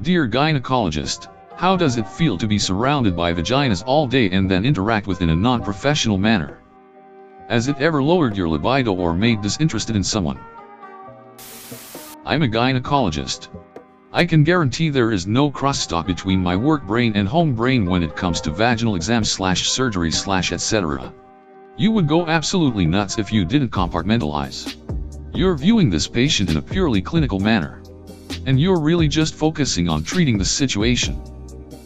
Dear gynecologist, how does it feel to be surrounded by vaginas all day and then interact with in a non-professional manner? Has it ever lowered your libido or made disinterested in someone? I'm a gynecologist. I can guarantee there is no crosstalk between my work brain and home brain when it comes to vaginal exams/surgery/ etc. You would go absolutely nuts if you didn't compartmentalize. You're viewing this patient in a purely clinical manner, and you're really just focusing on treating the situation.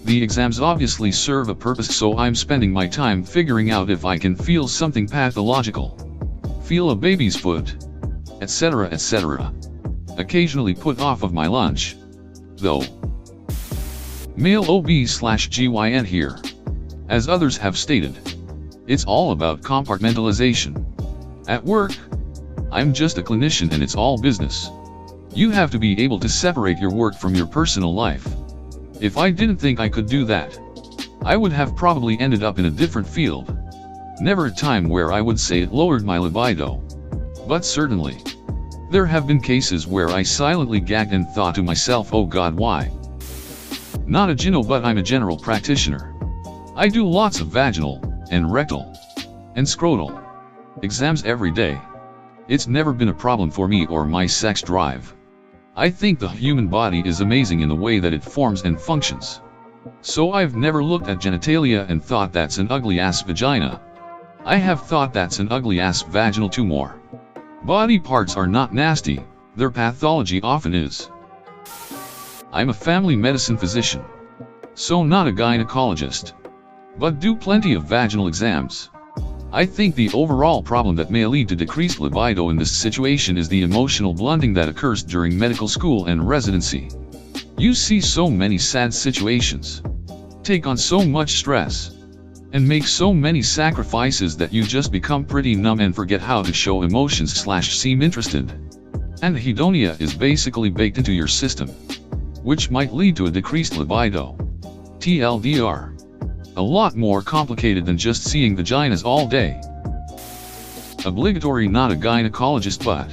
The exams obviously serve a purpose, so I'm spending my time figuring out if I can feel something pathological, feel a baby's foot, etc. etc. Occasionally put off of my lunch, though. Male OB/GYN here. As others have stated, it's all about compartmentalization. At work, I'm just a clinician and it's all business. You have to be able to separate your work from your personal life. If I didn't think I could do that, I would have probably ended up in a different field. Never a time where I would say it lowered my libido. But certainly, there have been cases where I silently gagged and thought to myself, oh God, why? Not a gyno, but I'm a general practitioner. I do lots of vaginal, and rectal, and scrotal exams every day. It's never been a problem for me or my sex drive. I think the human body is amazing in the way that it forms and functions. So I've never looked at genitalia and thought that's an ugly ass vagina. I have thought that's an ugly ass vaginal tumor. Body parts are not nasty, their pathology often is. I'm a family medicine physician, so not a gynecologist, but do plenty of vaginal exams. I think the overall problem that may lead to decreased libido in this situation is the emotional blunting that occurs during medical school and residency. You see so many sad situations, take on so much stress, and make so many sacrifices that you just become pretty numb and forget how to show emotions/seem interested. Anhedonia is basically baked into your system, which might lead to a decreased libido. TLDR. A lot more complicated than just seeing vaginas all day. Obligatory, not a gynecologist but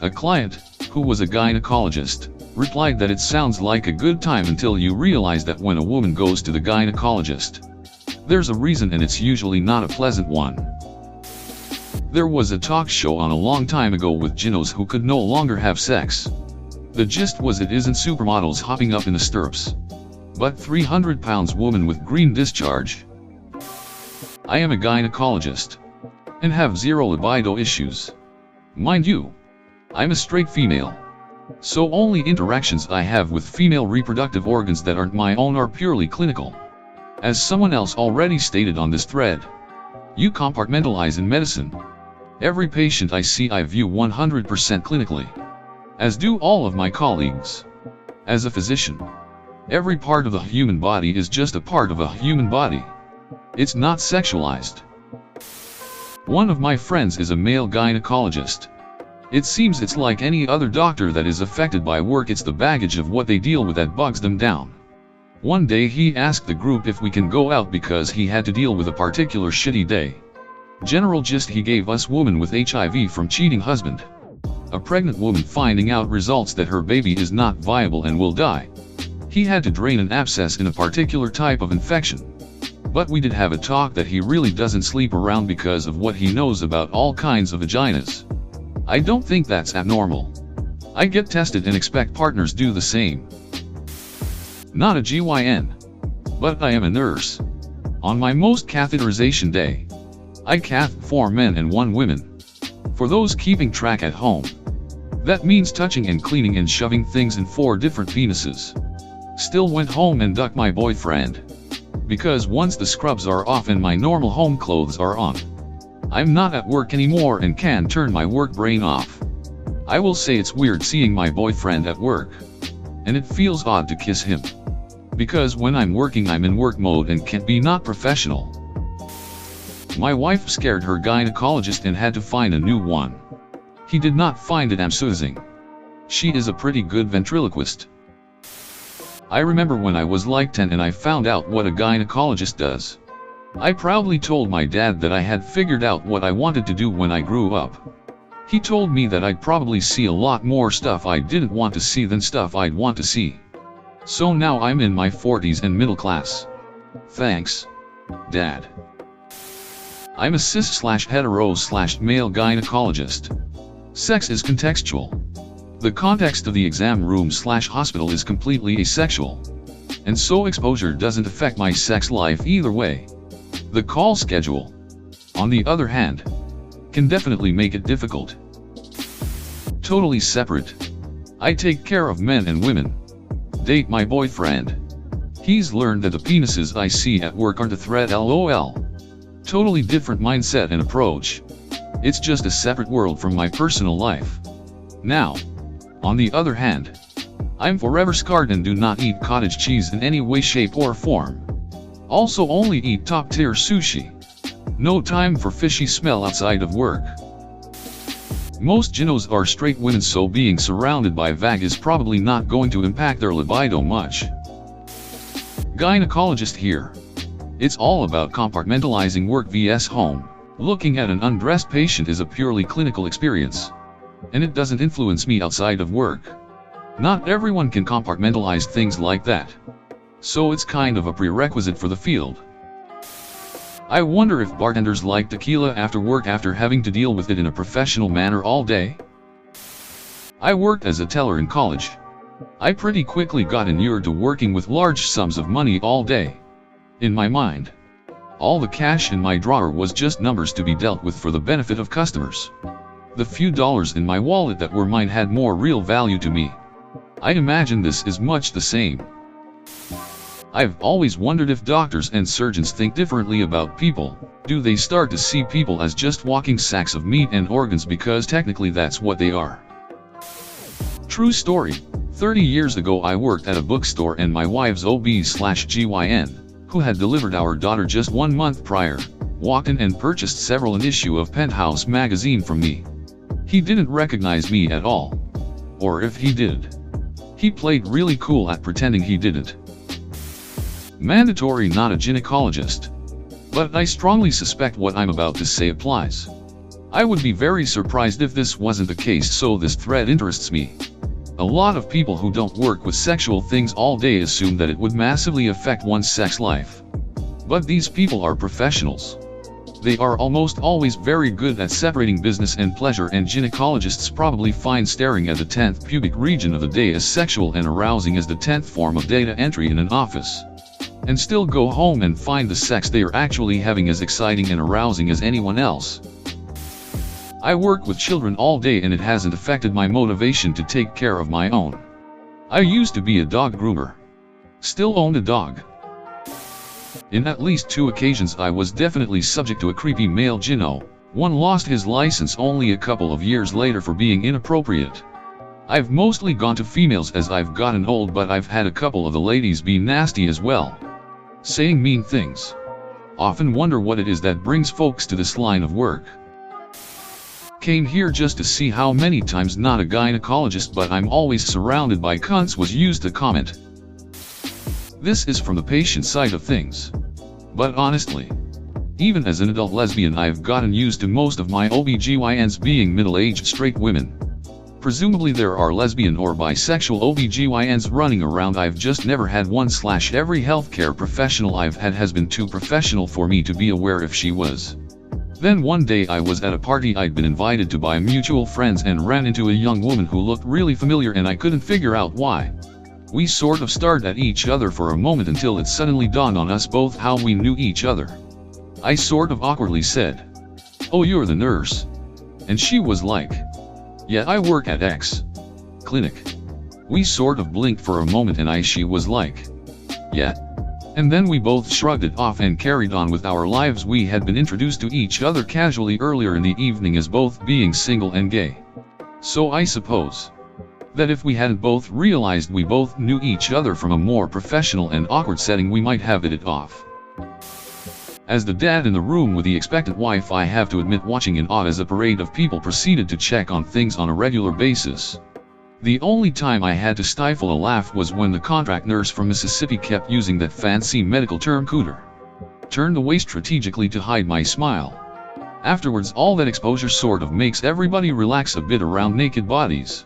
a client, who was a gynecologist, replied that it sounds like a good time until you realize that when a woman goes to the gynecologist, there's a reason and it's usually not a pleasant one. There was a talk show on a long time ago with gynos who could no longer have sex. The gist was it isn't supermodels hopping up in the stirrups, but 300 pounds woman with green discharge. I am a gynecologist, and have zero libido issues. Mind you, I'm a straight female, so only interactions I have with female reproductive organs that aren't my own are purely clinical. As someone else already stated on this thread, you compartmentalize in medicine. Every patient I see I view 100% clinically, as do all of my colleagues. As a physician, every part of the human body is just a part of a human body. It's not sexualized. One of my friends is a male gynecologist. It seems it's like any other doctor that is affected by work. It's the baggage of what they deal with that bugs them down. One day he asked the group if we can go out because he had to deal with a particular shitty day. General gist, he gave us woman with HIV from cheating husband. A pregnant woman finding out results that her baby is not viable and will die. He had to drain an abscess in a particular type of infection. But we did have a talk that he really doesn't sleep around because of what he knows about all kinds of vaginas. I don't think that's abnormal. I get tested and expect partners do the same. Not a GYN, but I am a nurse. On my most catheterization day, I cath 4 men and 1 woman. For those keeping track at home, that means touching and cleaning and shoving things in 4 different penises. Still went home and ducked my boyfriend, because once the scrubs are off and my normal home clothes are on, I'm not at work anymore and can turn my work brain off. I will say it's weird seeing my boyfriend at work, and it feels odd to kiss him, because when I'm working I'm in work mode and can't be not professional. My wife scared her gynecologist and had to find a new one. He did not find it amusing. She is a pretty good ventriloquist. I remember when I was like 10 and I found out what a gynecologist does. I proudly told my dad that I had figured out what I wanted to do when I grew up. He told me that I'd probably see a lot more stuff I didn't want to see than stuff I'd want to see. So now I'm in my 40s and middle class. Thanks, Dad. I'm a cis/hetero/male gynecologist. Sex is contextual. The context of the exam room/hospital is completely asexual. And so exposure doesn't affect my sex life either way. The call schedule, on the other hand, can definitely make it difficult. Totally separate. I take care of men and women. Date my boyfriend. He's learned that the penises I see at work aren't a threat, lol. Totally different mindset and approach. It's just a separate world from my personal life. Now, on the other hand, I'm forever scarred and do not eat cottage cheese in any way, shape or form. Also only eat top-tier sushi. No time for fishy smell outside of work. Most gynos are straight women, so being surrounded by vag is probably not going to impact their libido much. Gynecologist here. It's all about compartmentalizing work vs home. Looking at an undressed patient is a purely clinical experience. And it doesn't influence me outside of work. Not everyone can compartmentalize things like that. So it's kind of a prerequisite for the field. I wonder if bartenders like tequila after work after having to deal with it in a professional manner all day. I worked as a teller in college. I pretty quickly got inured to working with large sums of money all day. In my mind, all the cash in my drawer was just numbers to be dealt with for the benefit of customers. The few dollars in my wallet that were mine had more real value to me. I imagine this is much the same. I've always wondered if doctors and surgeons think differently about people. Do they start to see people as just walking sacks of meat and organs because technically that's what they are? True story. 30 years ago I worked at a bookstore and my wife's OB/GYN, who had delivered our daughter just 1 month prior, walked in and purchased an issue of Penthouse magazine from me. He didn't recognize me at all. Or if he did, he played really cool at pretending he didn't. Mandatory, not a gynecologist. But I strongly suspect what I'm about to say applies. I would be very surprised if this wasn't the case, so this thread interests me. A lot of people who don't work with sexual things all day assume that it would massively affect one's sex life. But these people are professionals. They are almost always very good at separating business and pleasure, and gynecologists probably find staring at the 10th pubic region of the day as sexual and arousing as the 10th form of data entry in an office. And still go home and find the sex they are actually having as exciting and arousing as anyone else. I work with children all day and it hasn't affected my motivation to take care of my own. I used to be a dog groomer. Still own a dog. In at least 2 occasions I was definitely subject to a creepy male gyno. One lost his license only a couple of years later for being inappropriate. I've mostly gone to females as I've gotten old, but I've had a couple of the ladies be nasty as well. Saying mean things. Often wonder what it is that brings folks to this line of work. Came here just to see how many times not a gynecologist but I'm always surrounded by cunts was used to comment. This is from the patient side of things. But honestly, even as an adult lesbian I've gotten used to most of my OBGYNs being middle-aged straight women. Presumably there are lesbian or bisexual OBGYNs running around. I've just never had one. Every healthcare professional I've had has been too professional for me to be aware if she was. Then one day I was at a party I'd been invited to by mutual friends and ran into a young woman who looked really familiar and I couldn't figure out why. We sort of stared at each other for a moment until it suddenly dawned on us both how we knew each other. I sort of awkwardly said, "Oh, you're the nurse." And she was like, "Yeah, I work at X clinic." We sort of blinked for a moment and she was like, "Yeah." And then we both shrugged it off and carried on with our lives. We had been introduced to each other casually earlier in the evening as both being single and gay. So I suppose that if we hadn't both realized we both knew each other from a more professional and awkward setting, we might have hit it off. As the dad in the room with the expectant wife, I have to admit watching in awe as a parade of people proceeded to check on things on a regular basis. The only time I had to stifle a laugh was when the contract nurse from Mississippi kept using that fancy medical term cooter. Turned away strategically to hide my smile. Afterwards all that exposure sort of makes everybody relax a bit around naked bodies.